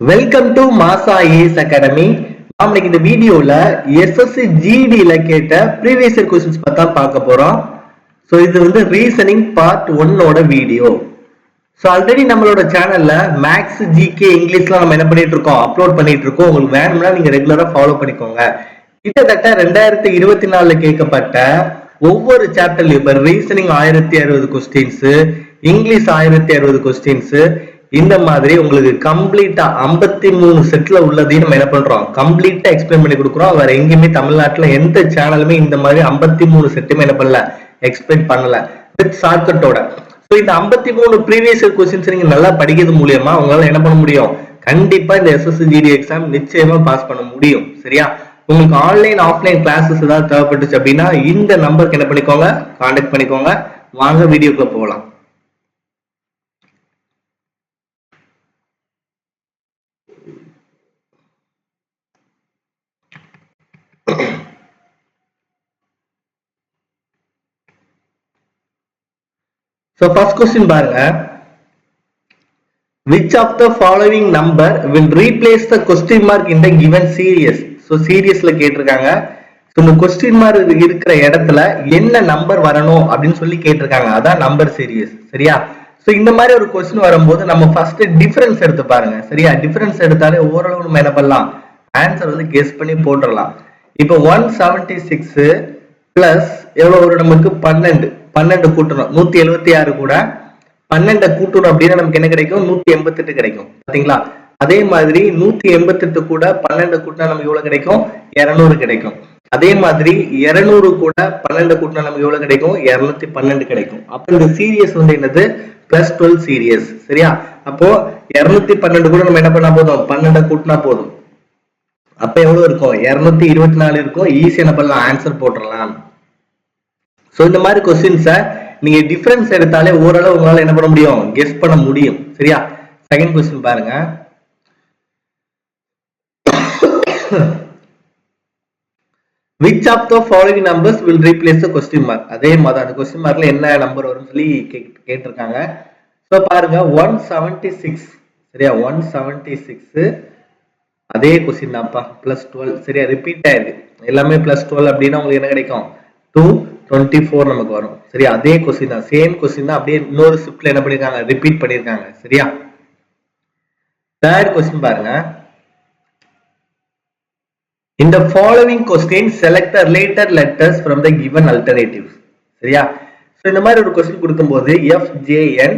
Welcome to மாசா ace academy. நாம இந்த வீடியோல எஸ்எஸ்சி ஜிடில கேட்ட ப்ரீவியஸ் இயர் क्वेश्चंस பார்த்தா பார்க்க போறோம். சோ இது வந்து ரீசனிங் பார்ட் 1ஓட வீடியோ. சோ ஆல்ரெடி நம்மளோட சேனல்ல மேக்ஸ் ஜிகே இங்கிலீஷ்லாம் நம்ம என்ன பண்ணிட்டு இருக்கோம், அப்லோட் பண்ணிட்டு இருக்கோம். உங்களுக்கு வேணும்னா நீங்க ரெகுலரா ஃபாலோ பண்ணிக்கோங்க. கிட்டத்தட்ட 2024ல கேட்கப்பட்ட ஒவ்வொரு சாப்டர்லயும் இப்ப ரீசனிங் 1060 क्वेश्चंस, இங்கிலீஷ் 1060 क्वेश्चंस, இந்த மாதிரி உங்களுக்கு கம்ப்ளீட்டா 53 செட்ல உள்ளதையும் நம்ம என்ன பண்றோம், கம்ப்ளீட்டா எக்ஸ்பிளைன் பண்ணி கொடுக்குறோம். வேற எங்கேயுமே தமிழ்நாட்டுல எந்த சேனலுமே இந்த மாதிரி 53 செட்டுமே என்ன பண்ணல, எக்ஸ்பிளைன் பண்ணல வித் ஷார்ட்கட்டோட. ஸோ இந்த 53 ப்ரீவியஸ் இயர் क्वेश्चंस நீங்க நல்லா படிக்கிறது மூலியமா உங்களால என்ன பண்ண முடியும், கண்டிப்பா இந்த எஸ்எஸ்சி ஜிடி எக்ஸாம் நிச்சயமா பாஸ் பண்ண முடியும். சரியா? உங்களுக்கு ஆன்லைன் ஆஃப்லைன் கிளாஸஸ் ஏதாவது தேவைப்பட்டுச்சு அப்படின்னா இந்த நம்பருக்கு என்ன பண்ணிக்கோங்க, கான்டாக்ட் பண்ணிக்கோங்க. வாங்க வீடியோக்குள்ள போகலாம். So first question பாருங்க, which of the following number will replace the question mark in the given series? So சீரியஸ்ல கேட்டிருக்காங்க. So இந்த question mark இருக்கிற இடத்துல என்ன நம்பர் வரணும் அப்படின்னு சொல்லி கேட்டிருக்காங்க. அதான் நம்பர் சீரியஸ். சரியா? So இந்த மாதிரி ஒரு கொஸ்டின் வரும்போது நம்ம ஃபர்ஸ்ட் டிஃபரன்ஸ் எடுத்து பாருங்க. சரியா? டிஃபரன்ஸ் எடுத்தாலே ஓரளவு நம்ம என்ன பண்ணலாம், ஆன்சர் வந்து கெஸ் பண்ணி போட்டுடலாம். இப்போ 176 பிளஸ் எவ்வளவு வரும் நமக்கு, 12 கூட்டணும் 176 கூட 12 கூட்டணும் அப்படின்னா நமக்கு என்ன கிடைக்கும், 188 கிடைக்கும். பாத்தீங்களா? அதே மாதிரி 188 கூட 12 கூட்டினா நமக்கு எவ்வளவு கிடைக்கும், 200 கிடைக்கும். அதே மாதிரி 200 கூட 12 கூட்டினா நமக்கு எவ்வளவு கிடைக்கும், 212 கிடைக்கும். அப்ப இந்த சீரியஸ் வந்து என்னது, +12 சீரியஸ். சரியா? அப்போ 212 கூட நம்ம என்ன பண்ணா போதும், 12 கூட்டினா போதும். அப்ப எவ்வளவு இருக்கும், 224 இருக்கும். ஈஸியா என்ன பண்ணலாம், ஆன்சர் போட்டுடலாம். சோ இந்த மாதிரி क्वेश्चंस நீங்க டிஃபரன்ஸ் எடுத்தாலே ஓரளவு உங்களால என்ன பண்ண முடியும், கெஸ் பண்ண முடியும். சரியா? செகண்ட் क्वेश्चन பாருங்க, which of the following numbers will replace the question mark? அதே மாதிரி அந்த क्वेश्चन மார்க்ல என்ன நம்பர் வரும்னு சொல்லி கேட்டிருக்காங்க. சோ பாருங்க 176. சரியா? 176 அதே क्वेश्चन தான்ப்பா, +12. சரியா? ரிப்பீட் ஆயிருக்கு எல்லாமே. +12 அப்படின்னா உங்களுக்கு என்ன கிடைக்கும், 224 நமக்கு வரும். சரியா? அதே क्वेश्चन தான், சேம் क्वेश्चन தான், அப்படியே இன்னொரு ஷிஃப்ட்ல என்ன பண்ணிருக்காங்க, ரிப்பீட் பண்ணிருக்காங்க. சரியா? தேர்ட் क्वेश्चन பாருங்க, in the following question select the related letters from the given alternatives. சரியா? சோ இந்த மாதிரி ஒரு क्वेश्चन கொடுக்கும்போது FJN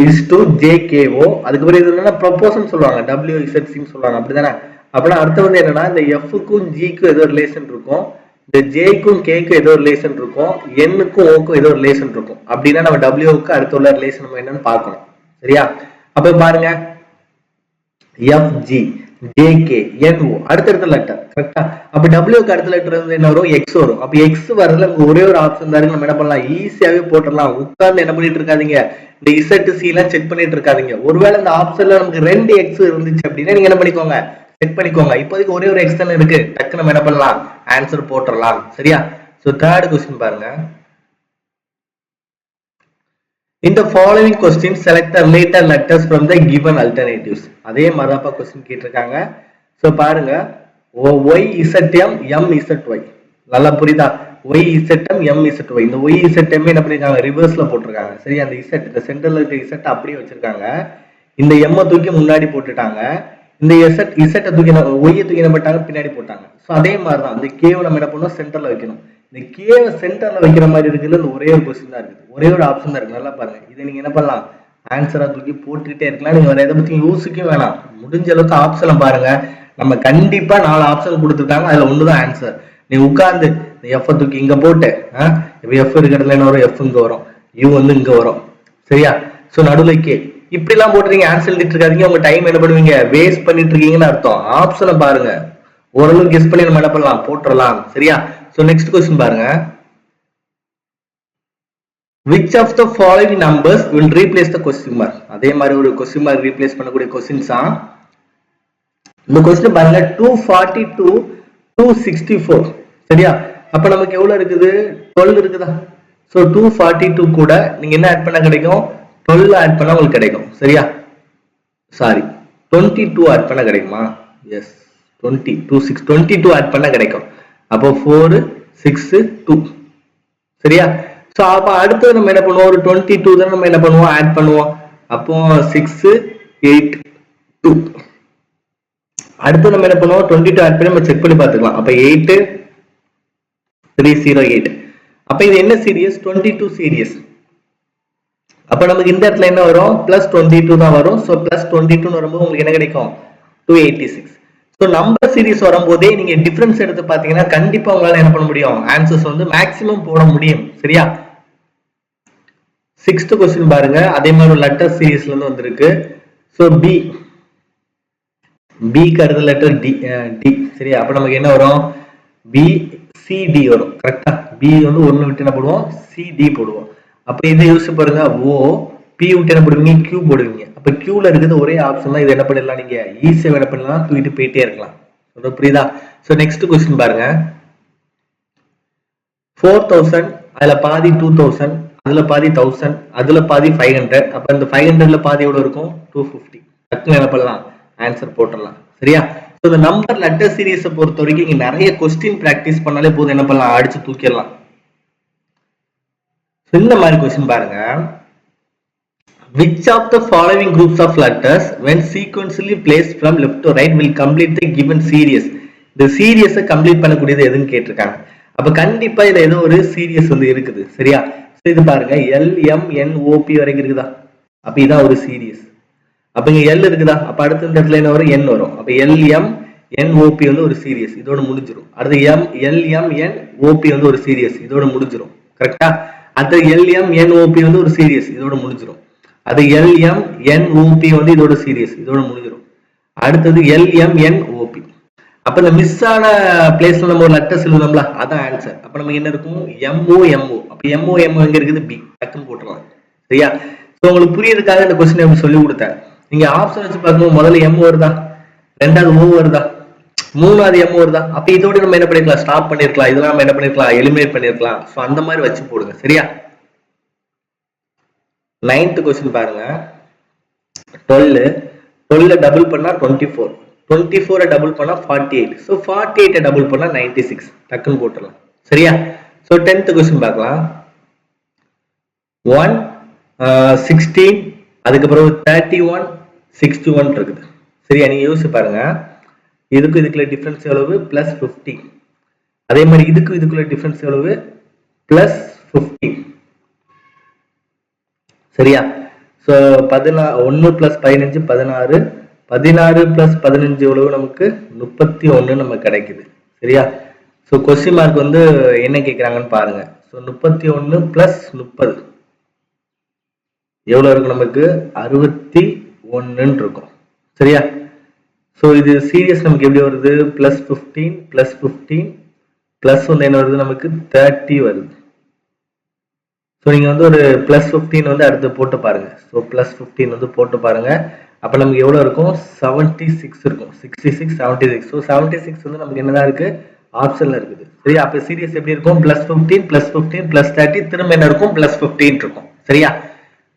is to JKO, அதுக்கு அப்புறம் இது என்னன்னா ப்ரொபோஷன் சொல்லுவாங்க, WZC சொல்லுவாங்க. அப்படிதானே? அப்படின்னா அர்த்தம் வந்து என்னன்னா இந்த F க்கும் G க்கும் ஏதோ ரிலேஷன் இருக்கும், இந்த ஜேக்கும் கேக்கும் ஏதோ ரிலேஷன் இருக்கும், எண்ணுக்கும் ஓக்கும் ஏதோ ரிலேஷன் இருக்கும். அப்படின்னா நம்ம டபிள்யூக்கு அடுத்து உள்ள ரிலேஷன் நம்ம என்னன்னு பார்க்கணும். சரியா? அப்ப பாருங்க எஃப்ஜி ஜேகே என்ஓ அடுத்தடுத்த லெட்டர். கரெக்டா? அப்ப டபிள்யூக்கு அடுத்த லெட்டர் வந்து என்ன வரும், எக்ஸ் வரும். அப்ப எக்ஸ் வரதுல ஒரே ஒரு ஆப்ஷன் தான், நம்ம என்ன பண்ணலாம், ஈஸியாவே போட்டுடலாம். உட்கார்ந்து என்ன பண்ணிட்டு இருக்காதீங்க, இந்த இசட் சி எல்லாம் செக் பண்ணிட்டு இருக்காதீங்க. ஒருவேளை இந்த ஆப்ஷன்ல நமக்கு 2 எக்ஸ் இருந்துச்சு அப்படின்னா நீங்க என்ன பண்ணிக்கோங்க, செக் பண்ணிக்கோங்க. இப்போதைக்கு ஒரே ஒரு எக்ஸ்டன் இருக்கு, டக்கு நம்ம என்ன பண்ணலாம், ஆன்சர் போட்டுடலாம். சரியா? சோ தேர்ட் क्वेश्चन பாருங்க, in the following question select the related letters from the given alternatives. அதே மாதிரி தான் क्वेश्चन கேட்டிருக்காங்க. சோ பாருங்க YZM MZY. நல்லா புரியுதா? YZM MZY. இந்த YZM என்ன பண்ணிருக்காங்க, ரிவர்ஸ்ல போட்டிருக்காங்க. சரியா? அந்த Z இந்த சென்டர்ல இருக்க Z அப்படியே வச்சிருக்காங்க, இந்த M தூக்கி முன்னாடி போட்டுட்டாங்க, இந்த இசட்டை தூக்கி ஒய்யை தூக்கி என்ன பண்ணிட்டாங்க, பின்னாடி போட்டாங்க. ஸோ அதே மாதிரி தான் இந்த கேவை நம்ம என்ன பண்ணணும், சென்டர்ல வைக்கணும். இந்த கேவை சென்டர்ல வைக்கிற மாதிரி இருக்குல்ல, இந்த ஒரே ஒரு கொஸ்டின் தான் இருக்குது, ஒரே ஒரு ஆப்ஷன் தான் இருக்கு. நல்லா பாருங்க, இதை நீங்க என்ன பண்ணலாம், ஆன்சரா தூக்கி போட்டுக்கிட்டே இருக்கலாம். நீங்க வேற எதை பத்தி யோசிக்க வேணாம். முடிஞ்ச அளவுக்கு ஆப்ஷனை பாருங்க. நம்ம கண்டிப்பா 4 ஆப்ஷன் கொடுத்துருக்காங்க, அதுல ஒண்ணுதான் ஆன்சர். நீ உட்கார்ந்து எஃப் தூக்கி இங்க போட்டு, இப்ப எஃப் இருக்கிறதுல என்ன வரும், எஃப் இங்க வரும், யூ வந்து இங்க வரும். சரியா? சோ நடுவுல கே இப்படி எல்லாம் போட்டுறீங்க, ஆன்சர் எழுதிட்டு இருக்காதீங்க. உங்க டைம் என்ன பண்ணுவீங்க, வேஸ்ட் பண்ணிட்டு இருக்கீங்கன்னு அர்த்தம். ஆப்ஷனை பாருங்க, ஓரளவு கெஸ் பண்ணி நம்ம என்ன பண்ணலாம், போட்டுறலாம். சரியா? சோ நெக்ஸ்ட் क्वेश्चन பாருங்க, which of the following numbers will replace the question mark? அதே மாதிரி ஒரு question mark ரீப்ளேஸ் பண்ணக்கூடிய क्वेश्चंस தான் இந்த क्वेश्चन பாருங்க. 242 264. சரியா? அப்ப நமக்கு எவ்வளவு இருக்குது, 12 இருக்குதா? சோ 242 கூட நீங்க என்ன ஆட் பண்ண கிடைக்கும், 12 ஆட் பண்ணா உங்களுக்கு கிடைக்கும். சரியா? சாரி 22 ஆட் பண்ண கிடைக்குமா? எஸ், 22 ஆட் பண்ண கிடைக்கும். அப்போ 4 6 2. சரியா? சோ அப்ப அடுத்து நம்ம என்ன பண்ணுவோம், ஒரு 22 தான் நம்ம என்ன பண்ணுவோம், ஆட் பண்ணுவோம். அப்போ 6 8 2. அடுத்து நம்ம என்ன பண்ணுவோம், 22 ஆட் பண்ணி நம்ம செக் பண்ணி பார்த்துக்கலாம். அப்ப 8 308. அப்ப இது என்ன சீரியஸ், 22 சீரியஸ். அப்ப நமக்கு இந்த இடத்துல என்ன வரும், +22 தான் வரும். சோ +22 வரும்போது உங்களுக்கு என்ன கிடைக்கும், 286. ஸோ நம்பர் சீரிஸ் வரும்போதே நீங்க டிஃபரன்ஸ் எடுத்து பாத்தீங்கன்னா கண்டிப்பா உங்களால என்ன பண்ண முடியும், ஆன்சர்ஸ் வந்து மேக்ஸிமம் போட முடியும். சரியா? 6th क्वेश्चन பாருங்க, அதே மாதிரி ஒரு லெட்டர் சீரிஸ்ல இருந்து வந்திருக்கு. ஸோ பி அடுத்த லெட்டர் டி. சரியா? அப்ப நமக்கு என்ன வரும், பி சி டி வரும். கரெக்டா? பி வந்து ஒன்னு விட்டு என்ன போடுவோம், சி டி போடுவோம். அப்ப இதை யோசிச்சு பாருங்க, ஓ பி விட்டு என்ன போடுவீங்க, கியூ போடுவீங்க. அப்ப கியூல இருக்குது ஒரே ஆப்ஷன் தான், இது என்ன பண்ணிடலாம், நீங்க ஈஸியா என்ன பண்ணலாம், தூக்கிட்டு போயிட்டே இருக்கலாம். புரியுதா? சோ நெக்ஸ்ட் क्वेश्चन பாருங்க, 4000 அதுல பாதி 2000, அதுல பாதி 1000, அதுல பாதி 500. அப்ப இந்த 500ல பாதி எவ்வளவு இருக்கும், 250. டக்குனு என்ன பண்ணலாம், ஆன்சர் போட்டுடலாம். சரியா? சோ இந்த நம்பர் லெட்டர் சீரிஸை பொறுத்த வரைக்கும் இங்க நிறைய கொஸ்டின் பிராக்டிஸ் பண்ணாலே போதும், என்ன பண்ணலாம், அடிச்சு தூக்கிடலாம். இந்த மாதிரி क्वेश्चन பாருங்க, which of the following groups of letters when sequentially placed from left to right will complete the given series? இந்த சீரியஸை கம்ப்ளீட் பண்ணக்கூடியது எதுன்னு கேட்டிருக்காங்க. அப்ப கண்டிப்பா இதுல ஏதோ ஒரு சீரியஸ் வந்து இருக்குது. சரியா? இது பாருங்க, LMNOP வரைக்கும் இருக்குதா, அப்ப இதான் ஒரு சீரியஸ். அப்ப இங்க L இருக்குதா, அப்ப அடுத்த இந்த இடத்துல என்ன வரும், N வரும். அப்ப LMNOP வந்து ஒரு சீரியஸ், இதோட முடிஞ்சிடும். அடுத்து LMNOP வந்து ஒரு சீரியஸ், இதோட முடிஞ்சிடும். கரெக்டா? அடுத்து LMNOP வந்து ஒரு சீரியஸ், இதோட முடிஞ்சிடும். அது LMNOP வந்து இதோட சீரியஸ், இதோட முடிஞ்சிடும். அடுத்தது LMNOP. அப்ப இந்த மிஸ் ஆன பிளேஸ்ல நம்ம ஒரு லெட்டர்ஸ் எழுதணும்ல, அதான் ஆன்சர். அப்ப நமக்கு என்ன இருக்கும், MOMO. அப்ப MOMO எங்க இருக்குது, பி. டக்குன்னு போட்டுடலாம். சரியா? சோ உங்களுக்கு புரியறதுக்காக இந்த क्वेश्चन எப்படி சொல்லி கொடுத்தேன். நீங்க ஆப்ஷன் வச்சு பார்க்கும்போது முதல்ல M வருதா, ரெண்டாவது O வருதா, மூணாவது M வருதா, அப்ப இதோட நம்ம என்ன பண்ணிருக்கலாம், ஸ்டாப் பண்ணிருக்கலாம். இதெல்லாம் நம்ம என்ன பண்ணிருக்கலாம், எலிமினேட் பண்ணிருக்கலாம். சோ அந்த மாதிரி வச்சு போடுங்க. சரியா? 9th क्वेश्चन பாருங்க, 12 டபுள் பண்ணா 24, 24 டபுள் பண்ணா 48. சோ 48 டபுள் பண்ணா 96. டக்குன்னு போட்டுடலாம். சரியா? சோ 10th क्वेश्चन பார்க்கலாம், 1 16 அதுக்கப்புறம் 31 61 இருக்குது. சரியா? நீங்க யோசிச்சு பாருங்க, இதுக்குள்ள டிஃபரன்ஸ் எவ்வளவு, +50. அதே மாதிரி இதுக்குள்ள டிஃபரன்ஸ் எவ்வளவு, +50. சரியா? சோ 1 + 15 16, 16 + 15 எவ்வளவு, நமக்கு 31 நமக்கு கிடைக்குது. சரியா? சோ क्वेश्चन மார்க் வந்து என்ன கேக்குறாங்கன்னு பாருங்க. சோ 31 + 30 எவ்வளவு இருக்கும், நமக்கு 61 இருக்கும். சரியா? சோ இது சீரியஸ் நமக்கு எப்படி வருது, +15 +15 பிளஸ் வந்து என்ன வருது, நமக்கு 30 வருது. ஸோ நீங்கள் வந்து ஒரு +15 வந்து அடுத்து போட்டு பாருங்க. ஸோ +15 வந்து போட்டு பாருங்க. அப்போ நமக்கு எவ்வளோ இருக்கும், 76 இருக்கும். 66 76. ஸோ 76 வந்து நமக்கு என்னதான் இருக்கு, ஆப்ஷன்ல இருக்குது. சரி, அப்போ சீரியஸ் எப்படி இருக்கும், +15 +15 +30 திரும்ப என்ன இருக்கும், +15 இருக்கும். சரியா?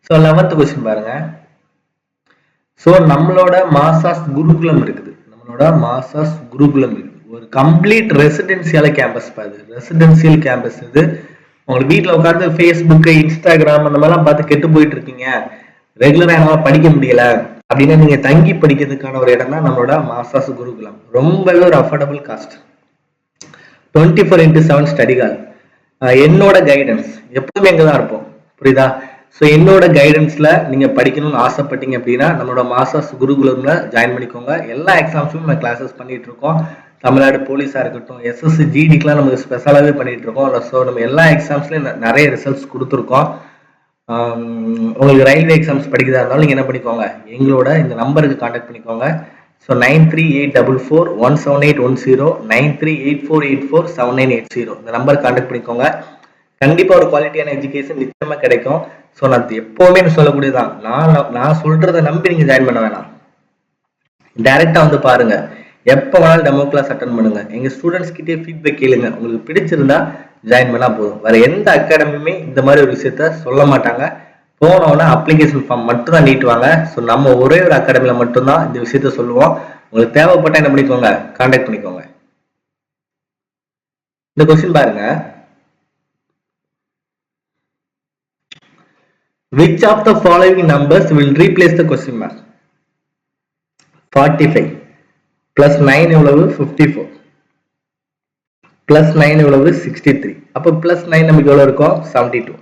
ஸோ 11th கொஸ்டின் பாருங்க. ஸோ நம்மளோட மாசாஸ் குருகுலம் இருக்குது, ஒரு கம்ப்ளீட் ரெசிடென்சியல் கேம்பஸ் பாது, ரெசிடென்சியல் கேம்பஸ் இது. உங்களுக்கு வீட்டில் உட்காந்து ஃபேஸ்புக் இன்ஸ்டாகிராம் அந்த மாதிரிலாம் பார்த்து கெட்டு போயிட்டு இருக்கீங்க, ரெகுலராக என்னால் படிக்க முடியல அப்படின்னா நீங்க தங்கி படிக்கிறதுக்கான ஒரு இடம் தான் நம்மளோட மாசாஸ் குருகுலம். ரொம்பவே ஒரு அஃபோர்டபுள் காஸ்ட், 24/7 ஸ்டடி ஹால். என்னோட கைடன்ஸ் எப்பவுமே எங்கதான் இருப்போம், புரியுதா? ஸோ என்னோட கைடன்ஸ்ல நீங்க படிக்கணும்னு ஆசைப்பட்டீங்க அப்படின்னா நம்மளோட மாசாஸ் குருகுலம்ல ஜாயின் பண்ணிக்கோங்க. எல்லா எக்ஸாம்ஸும் நம்ம கிளாஸஸ் பண்ணிட்டு இருக்கோம். தமிழ்நாடு போலீஸா இருக்கட்டும், SSC GDக்கெல்லாம் நம்ம ஸ்பெஷலாகவே பண்ணிட்டு இருக்கோம். ஸோ நம்ம எல்லா எக்ஸாம்ஸ்லயும் நிறைய ரிசல்ட்ஸ் கொடுத்துருக்கோம். உங்களுக்கு ரயில்வே எக்ஸாம்ஸ் படிக்கிறதா இருந்தாலும் நீங்க என்ன பண்ணிக்கோங்க, எங்களோட இந்த நம்பருக்கு கான்டாக்ட் பண்ணிக்கோங்க. ஸோ 9384417810, 9384847980 இந்த நம்பருக்கு கான்டாக்ட் பண்ணிக்கோங்க. கண்டிப்பா ஒரு குவாலிட்டியான எஜுகேஷன் நிச்சயமா கிடைக்கும். ஸோ நான் எப்பவுமே சொல்லக்கூடியதான், நான் சொல்றதை நம்பி நீங்க ஜாயின் பண்ண வேணாம், டைரக்டா வந்து பாருங்க. எப்போ வேணாலும் டெமோ கிளாஸ் அட்டன் பண்ணுங்க. எங்க ஸ்டூடெண்ட்ஸ் கிட்டே ஃபீட்பேக் கேளுங்க. உங்களுக்கு பிடிச்சிருந்தா ஜாயின் பண்ணா போதும். வேற எந்த அகாடமியுமே இந்த மாதிரி ஒரு விஷயத்த சொல்ல மாட்டாங்க. போனோன்னா அப்ளிகேஷன் ஃபார்ம் மட்டும் தான் நீட்டுவாங்க. ஸோ நம்ம ஒரே ஒரு அகாடமியில் மட்டும்தான் இந்த விஷயத்த சொல்லுவோம். உங்களுக்கு தேவைப்பட்டா என்ன பண்ணிக்கோங்க, கான்டாக்ட் பண்ணிக்கோங்க. இந்த கொஸ்டின் பாருங்க, which of the following numbers will replace the question mark? 45 plus 9 எவ்வளவு 54 plus 9 எவ்வளவு 63. அப்ப plus 9 நமக்கு எவ்வளவு இருக்கும் 72.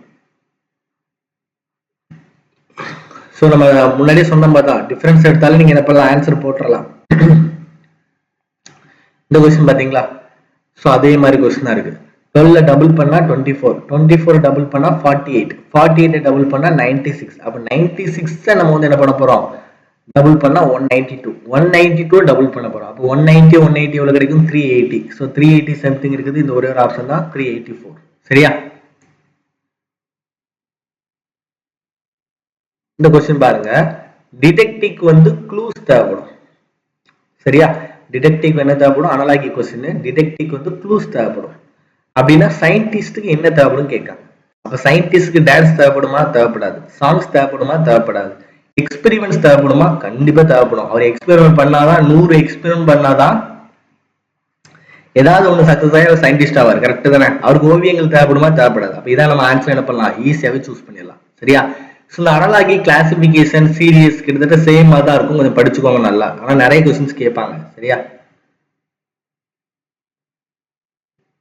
சோ நம்ம முன்னாடியே சொன்ன மாதிரி தான், டிஃபரன்ஸ் எடுத்தாலும் நீங்க என்ன பண்ணலாம், ஆன்சர் போட்டுறலாம். இந்த கொஸ்டின் பாத்தீங்களா? சோ அதே மாதிரி கொஸ்டின் தான் இருக்கு. 12 டபுள் பண்ணா 24, 24 டபுள் பண்ணா 48, 48 டபுள் பண்ணா 96. அப்ப 96 நம்ம வந்து என்ன பண்ண போறோம், டபுள் பண்ணா 192, 192 டபுள் பண்ண போறோம். அப்ப 190 180 எவ்வளவு கிடைக்கும் 380. சோ 380 சம்திங் இருக்குது. இந்த ஒரே ஒரு ஆப்ஷன் தான் 384. சரியா? இந்த கொஸ்டின் பாருங்க, டிடெக்டிவ்க்கு வந்து க்ளூஸ் தேவைப்படும். சரியா? டிடெக்டிவ் என்ன தேவைப்படும், அனலாகி கொஸ்டின். டிடெக்டிவ்க்கு வந்து க்ளூஸ் தேவைப்படும். அப்படின்னா சயின்டிஸ்டுக்கு என்ன தேவைப்படும் கேட்காங்க. அப்ப சயின்டிஸ்டுக்கு டான்ஸ் தேவைப்படுமா, தேவைப்படாது. சாங்ஸ் தேவைப்படுமா, தேவைப்படாது. எக்ஸ்பெரிமெண்ட்ஸ் தேவைப்படுமா, கண்டிப்பா தேவைப்படும். அவர் எக்ஸ்பெரிமெண்ட் பண்ணாதான், 100 எக்ஸ்பெரிமெண்ட் பண்ணாதான் ஏதாவது ஒண்ணு சக்சஸ் ஆகி சயின்டிஸ்ட் ஆவார். கரெக்ட் தானே? அவருக்கு ஓவியங்கள் தேவைப்படுமா, தேவைப்படாது. அப்ப இதான் நம்ம ஆன்சர் என்ன பண்ணலாம், ஈஸியாவே சூஸ் பண்ணிடலாம். சரியா? ஸோ இந்த அனலாகி கிளாசிபிகேஷன் சீரியஸ் கிட்டத்தட்ட சேம் மாதிரி தான் இருக்கும். கொஞ்சம் படிச்சுக்கோங்க நல்லா. ஆனா நிறைய கொஸ்டின்ஸ் கேட்பாங்க. சரியா?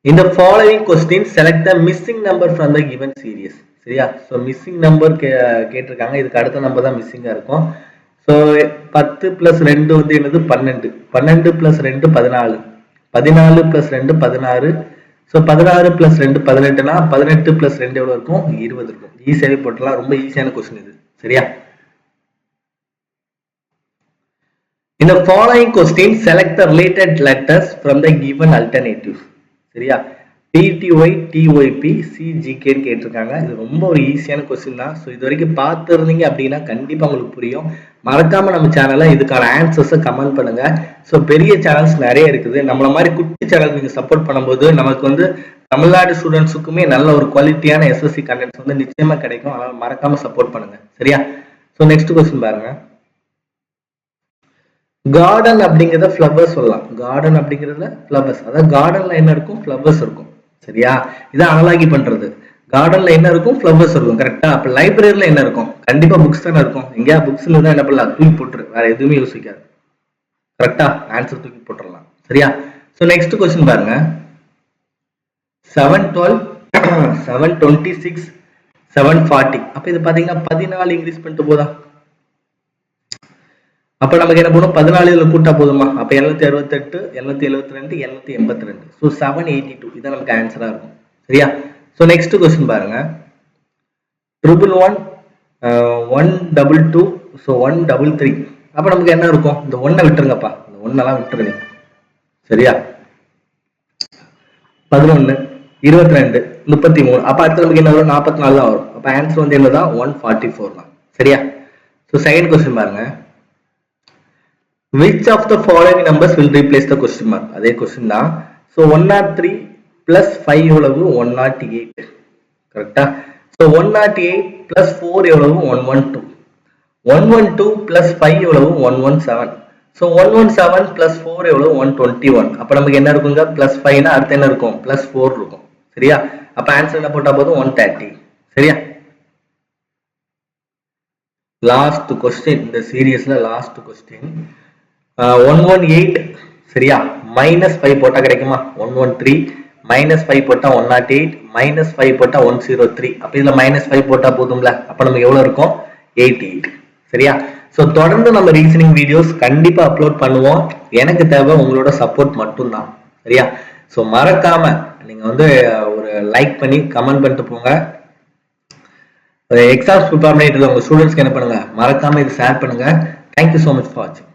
In the following question, select the missing number from the given series. சரியா? ஸோ மிஸ்ஸிங் நம்பர் கேட்டிருக்காங்க. இதுக்கு அடுத்த நம்பர் தான் மிஸ்ஸிங்கா இருக்கும். ஸோ 10 + 2 வந்து என்னது 12, 12 + 2 14, 14 + 2 16. ஸோ 16 + 2 18னா 18 + 2 எவ்வளவு இருக்கும், 20 இருக்கும். ஈஸியாவே போட்டலாம். ரொம்ப ஈஸியான கொஸ்டின் இது. சரியா? In the following question, select the related letters from the given alternatives. சரியா? PTY, TYP, CGK கேட்டிருக்காங்க. இது ரொம்ப ஒரு ஈஸியான கொஸ்டின் தான். ஸோ இது வரைக்கும் பார்த்துருந்தீங்க அப்படின்னா கண்டிப்பா உங்களுக்கு புரியும். மறக்காம நம்ம சேனல்ல இதுக்கான ஆன்சர்ஸை கமெண்ட் பண்ணுங்க. ஸோ பெரிய சேனல்ஸ் நிறைய இருக்குது. நம்மள மாதிரி குட்டி சேனல் நீங்க சப்போர்ட் பண்ணும்போது நமக்கு வந்து தமிழ்நாடு ஸ்டூடெண்ட்ஸுக்குமே நல்ல ஒரு குவாலிட்டியான எஸ்எஸ்சி கண்டென்ட்ஸ் வந்து நிச்சயமா கிடைக்கும். அதனால மறக்காம சப்போர்ட் பண்ணுங்க. சரியா? ஸோ நெக்ஸ்ட் கொஸ்டின் பாருங்க, கார்டன் அப்படிங்கிறத ஃப்ளவர்ஸ் சொல்லலாம். கார்டன் அப்படிங்கிறதுல ஃப்ளவர்ஸ், அதாவது கார்டன்ல என்ன இருக்கும், ஃப்ளவர்ஸ் இருக்கும். சரியா? இதான் அனலாகி பண்றது. கார்டன்ல என்ன இருக்கும், ஃப்ளவர்ஸ் இருக்கும். கரெக்டா? அப்ப லைப்ரரியில என்ன இருக்கும், கண்டிப்பா புக்ஸ் தானே இருக்கும். எங்கேயா புக்ஸ்ல தான் என்ன பண்ணலாம், தூக்கி போட்டுரு, வேற எதுவுமே யோசிக்காது. கரெக்டா? ஆன்சர் தூக்கி போட்டுடலாம். சரியா? சோ நெக்ஸ்ட் கொஸ்டின் பாருங்க, 712 726 740. அப்ப இது பாத்தீங்கன்னா 14 இன்க்ரீஸ் பண்ணிட்டு போதா? அப்ப நமக்கு என்ன பண்ணும், 14 கூட்டா போதுமா? அப்ப 768 772 782. ஸோ 782 இதான் நமக்கு ஆன்சரா இருக்கும். சரியா? ஸோ நெக்ஸ்ட் கொஸ்டின் பாருங்க, 111 122 ஸோ 133. அப்ப நமக்கு என்ன இருக்கும், இந்த 1 விட்டுருங்கப்பா, இந்த 1 விட்டுருங்க. சரியா? 11 22 33. அப்ப அடுத்து நமக்கு என்ன வரும், 44 தான் வரும். அப்ப ஆன்சர் வந்து என்னதான் 144 தான். சரியா? ஸோ செகண்ட் கொஸ்டின் பாருங்க, which of the following numbers will replace the question mark? அதே கொஸ்டின் தான். ஸோ 103 + 5 எவ்வளவு 108. கரெக்டா? ஸோ 108 + 4 எவ்வளவு 112, 112 + 5 எவ்வளவு 117. ஸோ 117 + 4 எவ்வளவு 121. அப்ப நமக்கு என்ன இருக்குங்க, +5னா அடுத்து என்ன இருக்கும், +4 இருக்கும். சரியா? அப்ப ஆன்சர் என்ன போட்டா போதும் 130. சரியா? லாஸ்ட் கொஸ்டின் இந்த சீரியஸ்ல, லாஸ்ட் கொஸ்டின் 118. சரியா? -5 போட்டா கிடைக்குமா, 113 -5 போட்டா 108 -5 போட்டா 103. அப்ப இதுல -5 போட்டா போதும்ல. அப்ப நமக்கு எவ்வளவு இருக்கும், 88. சரியா? சோ தொடர்ந்து நம்ம ரீசனிங் வீடியோஸ் கண்டிப்பா அப்லோட் பண்ணுவோம். எனக்கு தேவை உங்களோட சப்போர்ட் மட்டும்தான். சரியா? சோ மறக்காம நீங்க வந்து ஒரு லைக் பண்ணி கமெண்ட் பண்ணிட்டு போங்க. எக்ஸாம்ஸ் ப்ரிப்பேர் பண்ணிட்டு இருக்க உங்க ஸ்டூடெண்ட்ஸ்க்கு என்ன பண்ணுங்க, மறக்காம இது ஷேர் பண்ணுங்க. Thank you so much for watching.